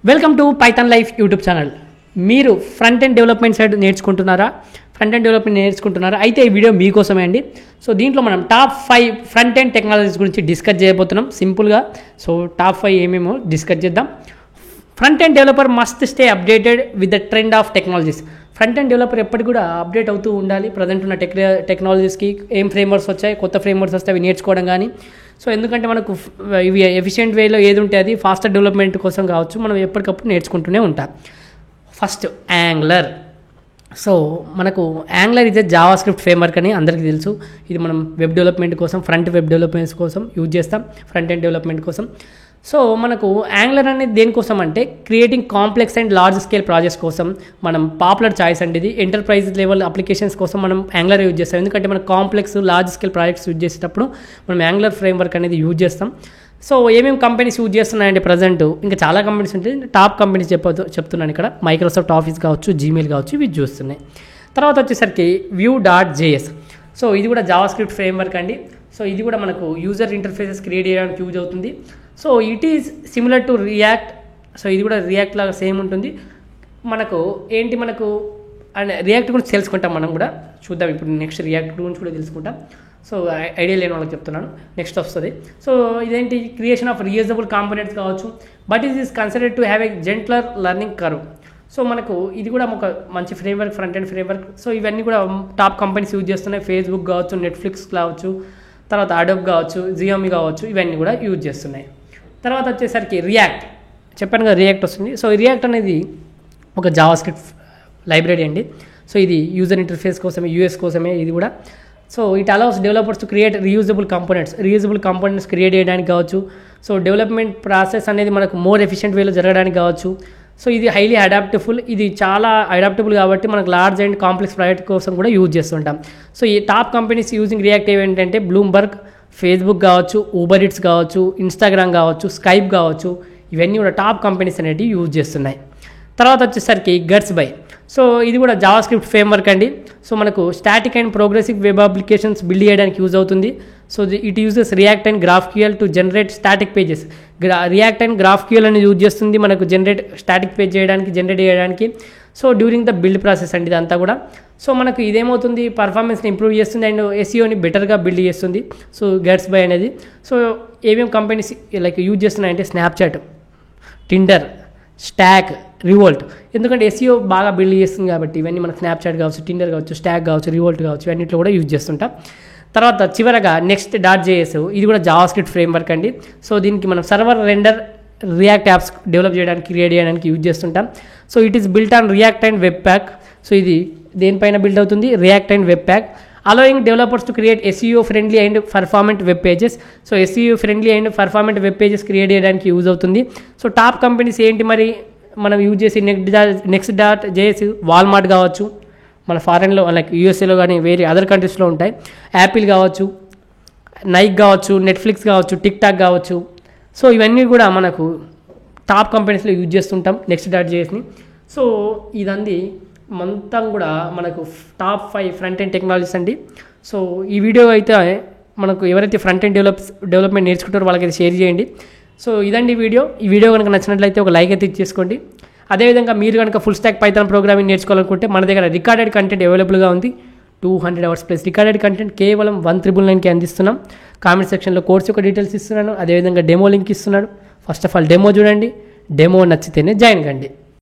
Welcome to Python life YouTube channel. మీరు front end development side నేర్చుకుంటున్నారా? అయితే ఈ video మీకోసమే అండి. సో దీంట్లో మనం టాప్ 5 ఫ్రంట్ ఎండ్ టెక్నాలజీస్ గురించి డిస్కస్ చేయబోతున్నాం సింపుల్గా. సో టాప్ 5 ఏమేమో డిస్కస్ చేద్దాం. Front end developer must stay updated with the trend of technologies. Front end developer ఎప్పటికి కూడా అప్డేట్ అవుతూ ఉండాలి. ప్రజెంట్ ఉన్న టెక్నాలజీస్కి ఏం ఫ్రేమ్వర్క్స్ వచ్చాయి, కొత్త ఫ్రేమ్వర్క్స్ వస్తే అవి నేర్చుకోవడం కానీ. సో ఎందుకంటే మనకు ఇవి ఎఫిషియెంట్ వేలో ఏది ఉంటే అది ఫాస్టర్ డెవలప్మెంట్ కోసం కావచ్చు, మనం ఎప్పటికప్పుడు నేర్చుకుంటూనే ఉంటాం. First angler. సో మనకు యాంగ్లర్ ఇదే జావా స్క్రిప్ట్ ఫ్రేమ్వర్క్ అని అందరికీ తెలుసు. ఇది మనం వెబ్ డెవలప్మెంట్ కోసం, ఫ్రంట్ వెబ్ డెవలప్మెంట్స్ కోసం యూజ్ చేస్తాం, ఫ్రంట్ ఎండ్ డెవలప్మెంట్ కోసం. సో మనకు యాంగ్లర్ అనేది దేనికోసం అంటే creating complex and large scale projects కోసం మనం పాపులర్ చాయిస్ అండి. ఇది ఎంటర్ప్రైజ్ లెవెల్ అప్లికేషన్స్ కోసం మనం యాంగ్లర్ యూజ్ చేస్తాం. ఎందుకంటే మనం complex large scale projects use చేసేటప్పుడు మనం యాంగ్లర్ ఫ్రేమ్వర్క్ అనేది యూజ్ చేస్తాం. సో ఏమేమి కంపెనీస్ యూజ్ చేస్తున్నాయంటే ప్రజెంట్ ఇంకా చాలా కంపెనీస్ ఉంటాయి. టాప్ కంపెనీస్ చెప్తున్నాను ఇక్కడ. మైక్రోసాఫ్ట్ ఆఫీస్ కావచ్చు, జీమెయిల్ కావచ్చు, ఇవి చూస్తున్నాయి. తర్వాత వచ్చేసరికి Vue.js. సో ఇది కూడా జావా స్క్రిప్ట్ ఫ్రేమ్వర్క్ అండి. సో ఇది కూడా మనకు యూజర్ ఇంటర్ఫేసెస్ క్రియేట్ చేయడానికి యూజ్ అవుతుంది. So it is similar to react. So ఇది కూడా రియాక్ట్ లాగా సేమ్ ఉంటుంది. మనకు అండ్ రియాక్ట్ గురించి తెలుసుకుంటాం మనం కూడా. చూద్దాం ఇప్పుడు నెక్స్ట్ రియాక్ట్ గురించి కూడా తెలుసుకుంటాం. సో ఐడియా లేని వాళ్ళకి చెప్తున్నాను, నెక్స్ట్ వస్తుంది. సో ఇదేంటి క్రియేషన్ ఆఫ్ రీయూజబుల్ కాంపోనెంట్స్ కావచ్చు, but is considered to have a gentler learning curve. So మనకు ఇది కూడా ఒక మంచి framework, front end framework. So ఇవన్నీ కూడా టాప్ కంపెనీస్ యూజ్ చేస్తున్నాయి. ఫేస్బుక్ కావచ్చు, నెట్ఫ్లిక్స్ కావచ్చు, తర్వాత అడోబ్ కావచ్చు, జియోమి కావచ్చు, ఇవన్నీ కూడా యూజ్ చేస్తున్నాయి. తర్వాత వచ్చేసరికి రియాక్ట్. చెప్పాను కదా రియాక్ట్ వస్తుంది. సో ఈ రియాక్ట్ అనేది ఒక జావా స్క్రిప్ట్ లైబ్రరీ అండి. సో ఇది యూజర్ ఇంటర్ఫేస్ కోసమే, యూఎస్ కోసమే ఇది కూడా. So it allows developers to create reusable components create చేయడానికి కావచ్చు. సో డెవలప్మెంట్ ప్రాసెస్ అనేది మనకు మోర్ ఎఫిషియెంట్ వేలో జరగడానికి కావచ్చు. సో ఇది హైలీ అడాప్టబుల్. ఇది చాలా అడాప్టబుల్ కాబట్టి మనకు లార్జ్ అండ్ కాంప్లెక్స్ ప్రాజెక్ట్ కోసం కూడా యూజ్ చేస్తుంటాం. సో ఈ టాప్ కంపెనీస్ యూజింగ్ రియాక్ట్ ఏంటంటే బ్లూంబర్గ్, ఫేస్బుక్ కావచ్చు, ఊబర్ ఈట్స్ కావచ్చు, ఇన్స్టాగ్రామ్ కావచ్చు, స్కైప్ కావచ్చు, ఇవన్నీ కూడా టాప్ కంపెనీస్ అనేవి యూజ్ చేస్తున్నాయి. తర్వాత వచ్చేసరికి గట్స్బై. సో ఇది కూడా జావా స్క్రిప్ట్ ఫ్రేమ్వర్క్ అండి. సో మనకు static and progressive web applications build చేయడానికి యూజ్ అవుతుంది. So it uses React and GraphQL to generate static pages. React and GraphQL అనేది యూజ్ చేస్తుంది మనకు స్టాటిక్ పేజ్ జనరేట్ చేయడానికి. So during the build process అండి ఇదంతా కూడా. సో మనకు ఇదేమవుతుంది, పర్ఫార్మెన్స్ని ఇంప్రూవ్ చేస్తుంది అండ్ ఎస్ఈఓని బెటర్గా బిల్డ్ చేస్తుంది. సో గట్స్బై అనేది. సో ఏమేమి కంపెనీస్ లైక్ యూజ్ చేస్తున్నాయంటే స్నాప్చాట్, టిండర్, స్టాక్, రివోల్ట్. ఎందుకంటే ఎస్ఈఓ బాగా బిల్డ్ చేస్తుంది కాబట్టి ఇవన్నీ మనకు స్నాప్చాట్ కావచ్చు, టిండర్ కావచ్చు, స్టాక్ కావచ్చు, రివోల్ట్ కావచ్చు, ఇవన్నిట్లో కూడా యూజ్ చేస్తుంటాం. తర్వాత చివరగా Next.js. ఇది కూడా జావా స్క్రిప్ట్ ఫ్రేమ్వర్క్ అండి. సో దీనికి మనం server render react apps develop చేయడానికి, క్రియేట్ చేయడానికి యూజ్ చేస్తుంటాం. So it is built on react and web pack. So ఇది దేనిపైన బిల్డ్ అవుతుంది, react and web pack, allowing developers to create SEO friendly and performant web pages. So SEO friendly and performant web pages create చేయడానికి use అవుతుంది. So top companies ఏంటి మరి మనం use చేసి Next.js, Walmart కావచ్చు, మన ఫారెన్లో లైక్ యూఎస్ఏలో కానీ వేరే అదర్ కంట్రీస్లో ఉంటాయి. యాపిల్ కావచ్చు, నైక్ కావచ్చు, నెట్ఫ్లిక్స్ కావచ్చు, టిక్ టాక్ కావచ్చు. సో ఇవన్నీ కూడా మనకు టాప్ కంపెనీస్లో యూజ్ చేస్తుంటాం Next.jsని. సో ఇదండి మొత్తం కూడా మనకు టాప్ 5 ఫ్రంట్ ఎండ్ టెక్నాలజీస్ అండి. సో ఈ వీడియో అయితే మనకు ఎవరైతే ఫ్రంట్ ఎండ్ డెవలప్మెంట్ నేర్చుకుంటారో వాళ్ళకైతే షేర్ చేయండి. సో ఇదండి వీడియో. ఈ వీడియో కనుక నచ్చినట్లయితే ఒక లైక్ అయితే ఇచ్చేసుకోండి. అదేవిధంగా మీరు కనుక ఫుల్ స్టాక్ పైథాన్ ప్రోగ్రామింగ్ నేర్చుకోవాలనుకుంటే మన దగ్గర రికార్డెడ్ కంటెంట్ అవైలబుల్గా ఉంది. 200 hours ప్లస్ రికార్డెడ్ కంటెంట్ కేవలం 1999కి అందిస్తున్నాం. కామెంట్ సెక్షన్లో కోర్స్ యొక్క డీటెయిల్స్ ఇస్తున్నాను. అదేవిధంగా డెమో లింక్ ఇస్తున్నాడు. ఫస్ట్ ఆఫ్ ఆల్ డెమో చూడండి. డెమో నచ్చితేనే జాయిన్ కండి.